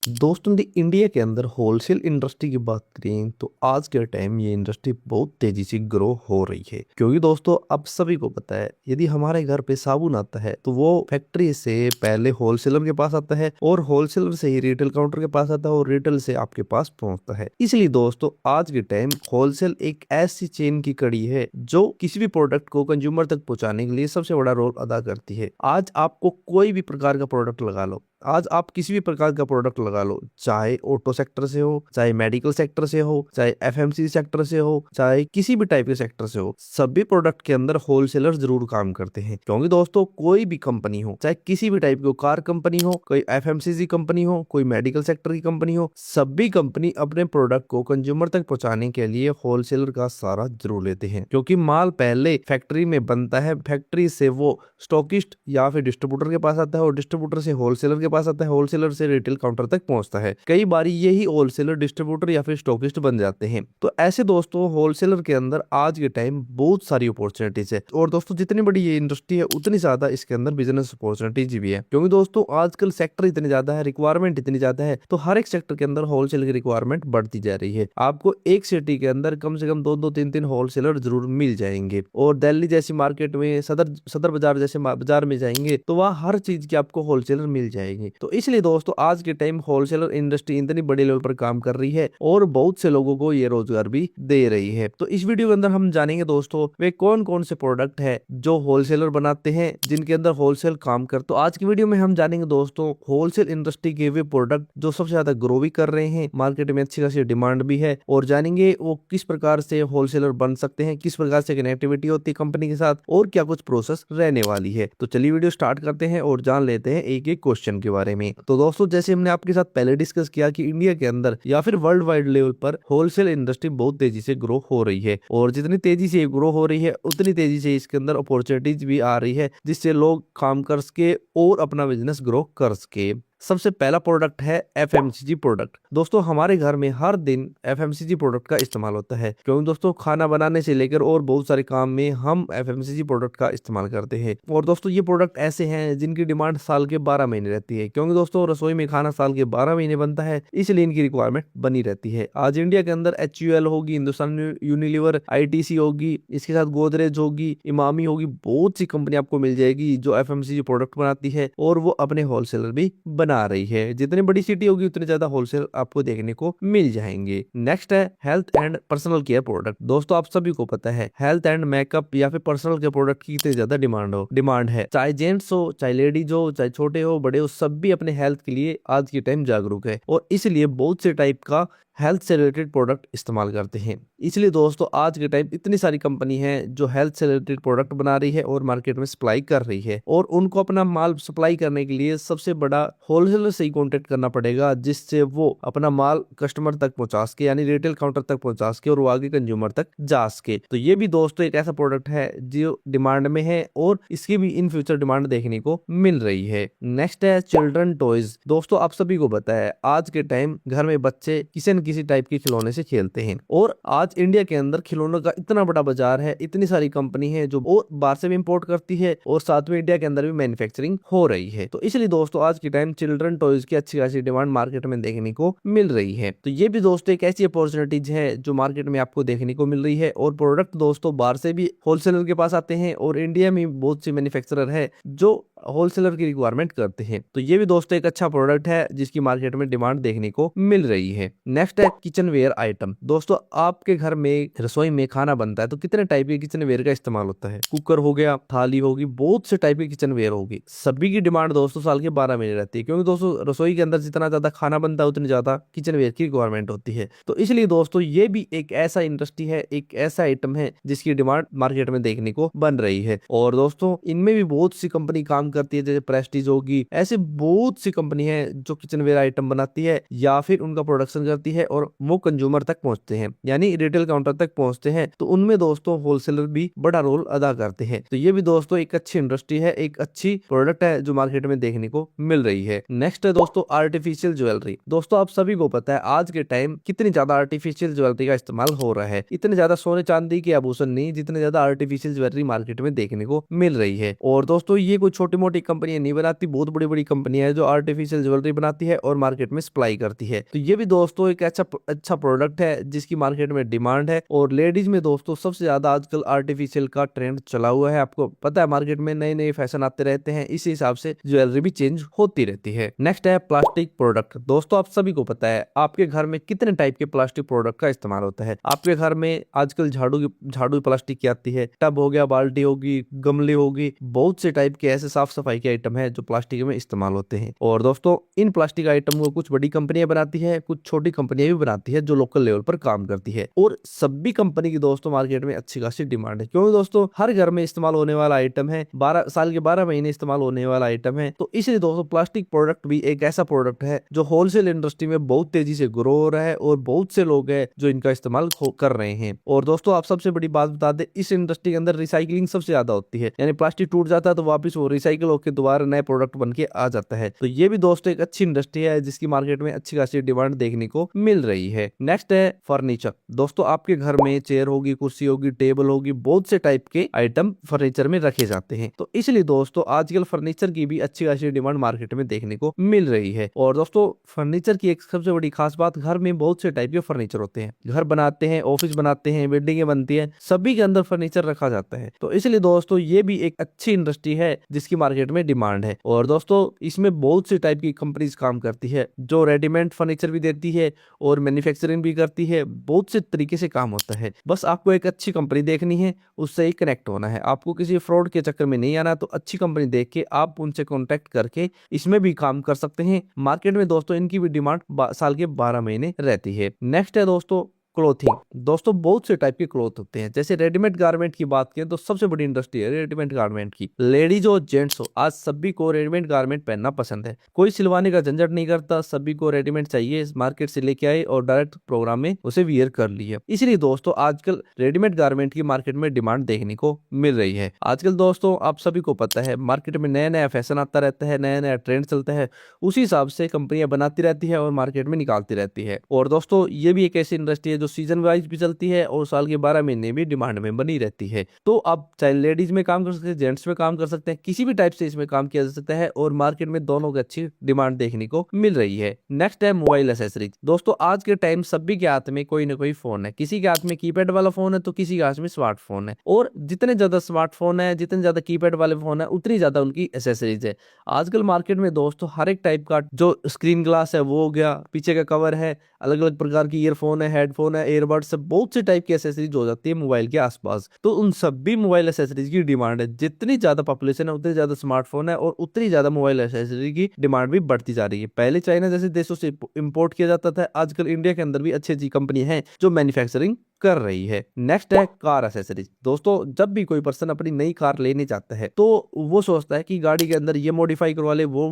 दोस्तों इंडिया के अंदर होलसेल इंडस्ट्री की बात करें तो आज के टाइम ये इंडस्ट्री बहुत तेजी से ग्रो हो रही है, क्योंकि दोस्तों अब सभी को पता है यदि हमारे घर पे साबुन आता है तो वो फैक्ट्री से पहले होलसेलर के पास आता है और होलसेलर से ही रिटेल काउंटर के पास आता है और रिटेल से आपके पास पहुंचता है। इसलिए दोस्तों आज के टाइम होलसेल एक ऐसी चेन की कड़ी है जो किसी भी प्रोडक्ट को कंज्यूमर तक पहुंचाने के लिए सबसे बड़ा रोल अदा करती है। आज आपको कोई भी प्रकार का प्रोडक्ट लगा लो, आज आप किसी भी प्रकार का प्रोडक्ट लगा लो, चाहे ऑटो सेक्टर से हो, चाहे मेडिकल सेक्टर से हो, चाहे एफएमसीजी सेक्टर से हो, चाहे किसी भी टाइप के सेक्टर से हो, सभी प्रोडक्ट के अंदर होलसेलर जरूर काम करते हैं। क्योंकि दोस्तों कोई भी कंपनी हो, चाहे किसी भी टाइप की कार कंपनी हो, कोई एफएमसीजी कंपनी हो, कोई मेडिकल सेक्टर की कंपनी हो, सभी कंपनी अपने प्रोडक्ट को कंज्यूमर तक पहुंचाने के लिए होलसेलर का सहारा जरूर लेते हैं। क्योंकि माल पहले फैक्ट्री में बनता है, फैक्ट्री से वो स्टॉकिस्ट या फिर डिस्ट्रीब्यूटर के पास आता है और डिस्ट्रीब्यूटर से होलसेलर के पास आता है, होलसेलर से रिटेल काउंटर तक पहुंचता है। कई बार यही होलसेलर डिस्ट्रीब्यूटर या फिर स्टॉकिस्ट बन जाते हैं। तो ऐसे दोस्तों होलसेलर के अंदर आज के टाइम बहुत सारी अपॉर्चुनिटीज है और दोस्तों जितनी बड़ी ये इंडस्ट्री है उतनी ज्यादा इसके अंदर बिजनेस अपॉर्चुनिटीज भी है। क्योंकि दोस्तों आजकल सेक्टर इतने ज्यादा है, रिक्वायरमेंट इतनी ज्यादा है, तो हर एक सेक्टर के अंदर होलसेल की रिक्वायरमेंट बढ़ती जा रही है। आपको एक सिटी के अंदर कम से कम दो दो तीन तीन होलसेलर जरूर मिल जाएंगे और दिल्ली जैसी मार्केट में सदर सदर बाजार जैसे बाजार में जाएंगे तो वहाँ हर चीज की आपको होलसेलर मिल जाएंगे। तो इसलिए दोस्तों आज के टाइम होलसेलर इंडस्ट्री इतनी बड़े लेवल पर काम कर रही है और बहुत से लोगों को ये रोजगार भी दे रही है। तो इस वीडियो के अंदर हम जानेंगे दोस्तों वे कौन कौन से प्रोडक्ट है जो होलसेलर बनाते हैं, जिनके अंदर होलसेल काम कर। तो आज की वीडियो में हम जानेंगे दोस्तों होलसेल इंडस्ट्री के वे प्रोडक्ट जो सबसे ज्यादा ग्रो भी कर रहे हैं, मार्केट में अच्छी खासी डिमांड भी है, और जानेंगे वो किस प्रकार से होलसेलर बन सकते हैं, किस प्रकार से कनेक्टिविटी होती है कंपनी के साथ और क्या कुछ प्रोसेस रहने वाली है। तो चलिए वीडियो स्टार्ट करते हैं और जान लेते हैं एक एक क्वेश्चन के बारे में। तो दोस्तों जैसे हमने आपके साथ पहले डिस्कस किया कि इंडिया के अंदर या फिर वर्ल्ड वाइड लेवल पर होलसेल इंडस्ट्री बहुत तेजी से ग्रो हो रही है और जितनी तेजी से ग्रो हो रही है उतनी तेजी से इसके अंदर अपॉर्चुनिटीज भी आ रही है जिससे लोग काम कर सके और अपना बिजनेस ग्रो कर सके। सबसे पहला प्रोडक्ट है एफएमसीजी प्रोडक्ट। दोस्तों हमारे घर में हर दिन एफएमसीजी प्रोडक्ट का इस्तेमाल होता है, क्योंकि दोस्तों खाना बनाने से लेकर और बहुत सारे काम में हम एफएमसीजी प्रोडक्ट का इस्तेमाल करते हैं। और दोस्तों ये प्रोडक्ट ऐसे हैं जिनकी डिमांड साल के 12 महीने रहती है, क्योंकि दोस्तों रसोई में खाना साल के 12 महीने बनता है, इसलिए इनकी रिक्वायरमेंट बनी रहती है। आज इंडिया के अंदर HUL होगी, हिंदुस्तान यूनिलीवर, ITC होगी, इसके साथ गोदरेज होगी, इमामी होगी, बहुत सी कंपनी आपको मिल जाएगी जो एफएमसीजी प्रोडक्ट बनाती है और वो अपने होलसेलर भी बना रही है। जितनी बड़ी सिटी होगी उतने ज्यादा होलसेल आपको देखने को मिल जाएंगे। नेक्स्ट है health and personal care product. दोस्तों आप सभी को पता है हेल्थ एंड मेकअप या फिर पर्सनल केयर प्रोडक्ट की कितनी ज्यादा डिमांड है, चाहे जेंट्स हो, चाहे लेडीज हो, चाहे छोटे हो बड़े हो, सभी अपने हेल्थ के लिए आज के टाइम जागरूक है और इसलिए बहुत से टाइप का हेल्थ से रिलेटेड प्रोडक्ट इस्तेमाल करते हैं। इसलिए दोस्तों आज के टाइम इतनी सारी कंपनी है जो हेल्थ से रिलेटेड प्रोडक्ट बना रही है और मार्केट में सप्लाई कर रही है, और उनको अपना माल सप्लाई करने के लिए सबसे बड़ा होलसेलर से ही कॉन्टेक्ट करना पड़ेगा, जिससे वो अपना माल कस्टमर तक पहुंचा सके, यानी रिटेल काउंटर तक पहुंचा सके और वो आगे कंज्यूमर तक जा सके। तो ये भी दोस्तों एक ऐसा प्रोडक्ट है जो डिमांड में है और इसकी भी इन फ्यूचर डिमांड देखने को मिल रही है। नेक्स्ट है चिल्ड्रन टॉयज। दोस्तों आप सभी को पता है आज के टाइम घर में बच्चे किसी टाइप के खिलौने से खेलते हैं और आज इंडिया के अंदर खिलौनों का इतना बड़ा बाजार है, इतनी सारी कंपनी है जो और बाहर से भी इंपोर्ट करती है और साथ में इंडिया के अंदर भी मैन्युफैक्चरिंग हो रही है। तो इसलिए दोस्तों आज के टाइम चिल्ड्रन टॉयज की अच्छी खासी डिमांड मार्केट में देखने को मिल रही है। तो ये भी दोस्तों एक ऐसी अपॉर्चुनिटीज है जो मार्केट में आपको देखने को मिल रही है और प्रोडक्ट दोस्तों बाहर से भी होलसेलर के पास आते हैं और इंडिया में बहुत सी मैन्युफैक्चरर है जो होलसेलर की रिक्वायरमेंट करते हैं। तो ये भी दोस्तों एक अच्छा प्रोडक्ट है जिसकी मार्केट में डिमांड देखने को मिल रही है। नेक्स्ट है किचन वेयर आइटम। दोस्तों आपके घर में रसोई में खाना बनता है तो कितने टाइप के किचन वेयर का इस्तेमाल होता है, कुकर हो गया, थाली होगी, बहुत से टाइप के किचन वेयर होगी, सभी की डिमांड दोस्तों साल के 12 महीने रहती है, क्योंकि दोस्तों रसोई के अंदर जितना ज्यादा खाना बनता है उतनी ज्यादा किचन वेयर की रिक्वायरमेंट होती है। तो इसलिए दोस्तों ये भी एक ऐसा इंडस्ट्री है, एक ऐसा आइटम है जिसकी डिमांड मार्केट में देखने को बन रही है। और दोस्तों इनमें भी बहुत सी कंपनी काम करती है, जैसे प्रेस्टीज होगी, ऐसे बहुत सी कंपनी है जो किचन वेयर आइटम बनाती है या फिर उनका प्रोडक्शन करती है और वो कंज्यूमर तक पहुंचते हैं, यानी रिटेल काउंटर तक पहुंचते हैं। तो उनमें दोस्तों होलसेलर भी बड़ा रोल अदा करते हैं। तो ये भी दोस्तों एक अच्छी इंडस्ट्री है, एक अच्छी प्रोडक्ट है जो मार्केट में देखने को मिल रही है। नेक्स्ट है दोस्तों आर्टिफिशियल ज्वेलरी। दोस्तों आप सभी को पता है आज के टाइम कितनी ज्यादा आर्टिफिशियल ज्वेलरी का इस्तेमाल हो रहा है, इतने ज्यादा सोने चांदी के आभूषण नहीं जितने ज्यादा आर्टिफिशियल ज्वेलरी मार्केट में देखने को मिल रही है। और दोस्तों ये कोई छोटी छोटी मोटी कंपनियां नहीं बनाती, बहुत बड़ी बड़ी कंपनियां है जो आर्टिफिशियल ज्वेलरी बनाती है और मार्केट में सप्लाई करती है। तो ये भी दोस्तों एक अच्छा प्रोडक्ट है जिसकी मार्केट में डिमांड है। और लेडीज में दोस्तों सबसे ज्यादा आजकल आर्टिफिशियल का ट्रेंड चला हुआ है। आपको पता है मार्केट में नए नए फैशन आते रहते हैं, इसी हिसाब से ज्वेलरी भी चेंज होती रहती है। नेक्स्ट है प्लास्टिक प्रोडक्ट। दोस्तों आप सभी को पता है आपके घर में कितने टाइप के प्लास्टिक प्रोडक्ट का इस्तेमाल होता है। आपके घर में आजकल झाड़ू प्लास्टिक की आती है, टब हो गया, बाल्टी होगी, गमले होगी, बहुत से टाइप के ऐसे साफ सफाई के आइटम है जो प्लास्टिक में इस्तेमाल होते हैं। और दोस्तों इन प्लास्टिक आइटम को कुछ बड़ी कंपनियां बनाती है, कुछ छोटी कंपनियां भी बनाती है जो लोकल लेवल पर काम करती है। और सभी कंपनी की दोस्तों मार्केट में अच्छी खासी डिमांड है, क्योंकि दोस्तों हर घर में इस्तेमाल होने वाला आइटम है, 12 साल के 12 महीने इस्तेमाल होने वाला आइटम है। तो इसलिए दोस्तों प्लास्टिक प्रोडक्ट भी एक ऐसा प्रोडक्ट है जो होलसेल इंडस्ट्री में बहुत तेजी से ग्रो हो रहा है और बहुत से लोग हैं जो इनका इस्तेमाल कर रहे हैं। और दोस्तों आप सबसे बड़ी बात बता दें, इस इंडस्ट्री के अंदर रिसाइकलिंग सबसे ज्यादा होती है, यानी प्लास्टिक टूट जाता है तो वापस वो रिसाइकल होकर दोबारा नए प्रोडक्ट बन के आ जाता है। तो ये भी दोस्तों एक अच्छी इंडस्ट्री है जिसकी मार्केट में अच्छी खासी डिमांड देखने को मिल रही है। नेक्स्ट है फर्नीचर। दोस्तों आपके घर में चेयर होगी, कुर्सी होगी, टेबल होगी, बहुत से टाइप के आइटम फर्नीचर में रखे जाते हैं। तो इसलिए दोस्तों आजकल फर्नीचर की भी अच्छी खासी डिमांड मार्केट में देखने को मिल रही है। और दोस्तों फर्नीचर की एक सबसे बड़ी खास बात, घर में बहुत से टाइप के फर्नीचर होते हैं, घर बनाते हैं, ऑफिस बनाते हैं, बिल्डिंगें बनती है, सभी के अंदर फर्नीचर रखा जाता है। तो इसलिए दोस्तों ये भी एक अच्छी इंडस्ट्री है जिसकी मार्केट में डिमांड है। और दोस्तों इसमें बहुत सी टाइप की कंपनीज काम करती है जो रेडीमेड फर्नीचर भी देती है और मैन्युफैक्चरिंग भी करती है, बहुत से तरीके से काम होता है। बस आपको एक अच्छी कंपनी देखनी है, उससे ही कनेक्ट होना है, आपको किसी फ्रॉड के चक्कर में नहीं आना। तो अच्छी कंपनी देख के आप उनसे कॉन्टेक्ट करके इसमें भी काम कर सकते हैं। मार्केट में दोस्तों इनकी भी डिमांड साल के 12 महीने रहती है। नेक्स्ट है दोस्तों क्लोथिंग। दोस्तों बहुत से टाइप के क्लोथ होते हैं, जैसे रेडीमेड गारमेंट की बात करें तो सबसे बड़ी इंडस्ट्री है रेडीमेड गारमेंट की। लेडीज हो जेंट्स हो, आज सभी को रेडीमेड गारमेंट पहनना पसंद है, कोई सिलवाने का झंझट नहीं करता, सभी को रेडीमेड चाहिए, मार्केट से लेके आए और डायरेक्ट प्रोग्राम में उसे वियर कर लिया। इसलिए दोस्तों आजकल रेडीमेड गारमेंट की मार्केट में डिमांड देखने को मिल रही है। आजकल दोस्तों आप सभी को पता है मार्केट में नया नया फैशन आता रहता है, नया नया ट्रेंड चलता है, उसी हिसाब से कंपनियां बनाती रहती है और मार्केट में निकालती रहती है। और दोस्तों ये भी एक ऐसी इंडस्ट्री है जो सीजन वाइज भी चलती है और साल के 12 महीने भी डिमांड में बनी रहती है। तो आप चाहे लेडीज में काम कर सकते हैं, जेंट्स में काम कर सकते हैं, किसी भी टाइप से इसमें काम किया जा सकता है और मार्केट में दोनों की अच्छी डिमांड देखने को मिल रही है। नेक्स्ट है मोबाइल एसेसरीज। दोस्तों आज के टाइम सभी के हाथ में कोई ना कोई फोन है, किसी के हाथ में कीपैड वाला फोन है तो किसी के हाथ में स्मार्टफोन है। और जितने ज्यादा स्मार्टफोन है, जितने ज्यादा कीपैड वाले फोन है, उतनी ज्यादा उनकी एसेसरीज है। आजकल मार्केट में दोस्तों हर एक टाइप का जो स्क्रीन ग्लास है वो हो गया, पीछे का कवर है, अलग अलग प्रकार की ईयरफोन है, हेडफोन है, एयरबड्स, बहुत से टाइप की एसेसरीज हो जाती है मोबाइल के आसपास। तो उन सभी मोबाइल एसेसरीज की डिमांड है, जितनी ज्यादा पॉपुलेशन है उतनी ज्यादा स्मार्टफोन है और उतनी ज्यादा मोबाइल एसेसरीज की डिमांड भी बढ़ती जा रही है। पहले चाइना जैसे देशों से इंपोर्ट किया जाता था, आजकल इंडिया के अंदर भी अच्छी अच्छी कंपनी है जो मैन्युफैक्चरिंग कर रही है। नेक्स्ट है कार एसेसरीज। दोस्तों जब भी कोई पर्सन अपनी नई कार लेने चाहता है तो वो सोचता है कि गाड़ी के अंदर ये मॉडिफाई करवा ले, वो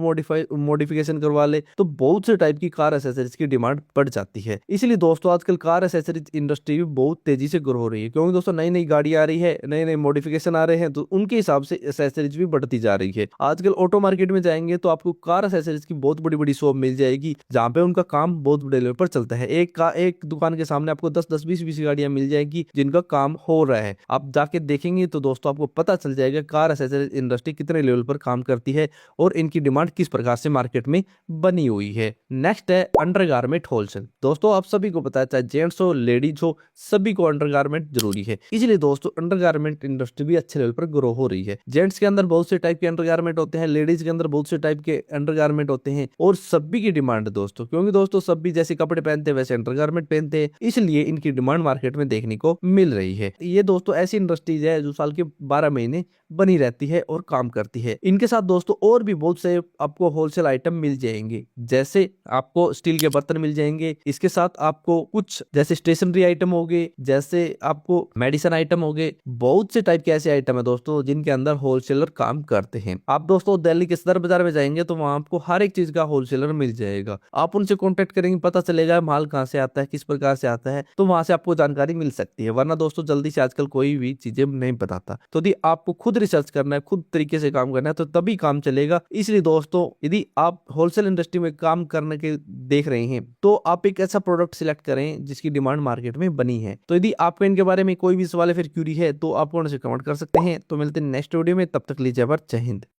मॉडिफिकेशन करवा ले, तो बहुत से टाइप की कार एसेसरीज की डिमांड बढ़ जाती है। इसलिए दोस्तों आजकल कार एसेसरीज इंडस्ट्री भी बहुत तेजी से ग्रो हो रही है, क्योंकि दोस्तों नई नई गाड़ी आ रही है, नए नए मॉडिफिकेशन आ रहे हैं, तो उनके हिसाब से एसेसरीज भी बढ़ती जा रही है। आजकल ऑटो मार्केट में जाएंगे तो आपको कार एसेसरीज की बहुत बड़ी बड़ी शॉप मिल जाएगी जहां पे उनका काम बहुत बड़े लेवल पर चलता है। एक दुकान के सामने आपको 10-10, 20-20 गाड़ियां मिल जाएगी जिनका काम हो रहा है। आप जाके देखेंगे तो दोस्तों आपको पता चल जाएगा कार एसेसरीज इंडस्ट्री कितने लेवल पर काम करती है और इनकी डिमांड किस प्रकार से मार्केट में बनी हुई है। नेक्स्ट है अंडरगारमेंट होलसेल। दोस्तों आप सभी को पता है, चाहे जेंट्स हो लेडीज हो, सभी को अंडरगारमेंट जरूरी है। इसलिए दोस्तों अंडरगारमेंट इंडस्ट्री भी अच्छे लेवल पर ग्रो हो रही है। जेंट्स के अंदर बहुत से टाइप के अंडरगारमेंट होते हैं, लेडीज के अंदर बहुत से टाइप के अंडरगारमेंट होते हैं और सभी की डिमांड है दोस्तों, क्योंकि दोस्तों सभी जैसे कपड़े पहनते हैं वैसे अंडरगारमेंट पहनते हैं, इसलिए इनकी डिमांड मार्केट में देखने को मिल रही है। ये दोस्तों ऐसी इंडस्ट्रीज है जो साल के 12 महीने बनी रहती है और काम करती है। इनके साथ दोस्तों और भी बहुत से आपको होलसेल आइटम मिल जाएंगे, जैसे आपको स्टील के बर्तन मिल जाएंगे, इसके साथ आपको कुछ जैसे स्टेशनरी आइटम हो गए, जैसे आपको मेडिसिन आइटम हो गए, बहुत से टाइप के ऐसे आइटम है दोस्तों जिनके अंदर होलसेलर काम करते हैं। आप दोस्तों दिल्ली के सदर बाजार में जाएंगे तो वहां आपको हर एक चीज का होलसेलर मिल जाएगा। आप उनसे कॉन्टेक्ट करेंगे, पता चलेगा माल कहाँ से आता है, किस प्रकार से आता है, तो वहां से आपको जानकारी मिल सकती है। वरना दोस्तों जल्दी से आजकल कोई भी चीजें नहीं बताता। तो यदि आपको खुद रिसर्च करना है, खुद तरीके से काम करना है, तो तभी काम चलेगा। इसलिए दोस्तों यदि आप होलसेल इंडस्ट्री में काम करने के देख रहे हैं तो आप एक ऐसा प्रोडक्ट सिलेक्ट करें जिसकी डिमांड मार्केट में बनी है। तो यदि आपको इनके बारे में कोई भी सवाल है फिर क्यूरी है तो आप कमेंट कर सकते हैं। तो मिलते हैं नेक्स्ट वीडियो में, तब तक लीजिए जय हिंद।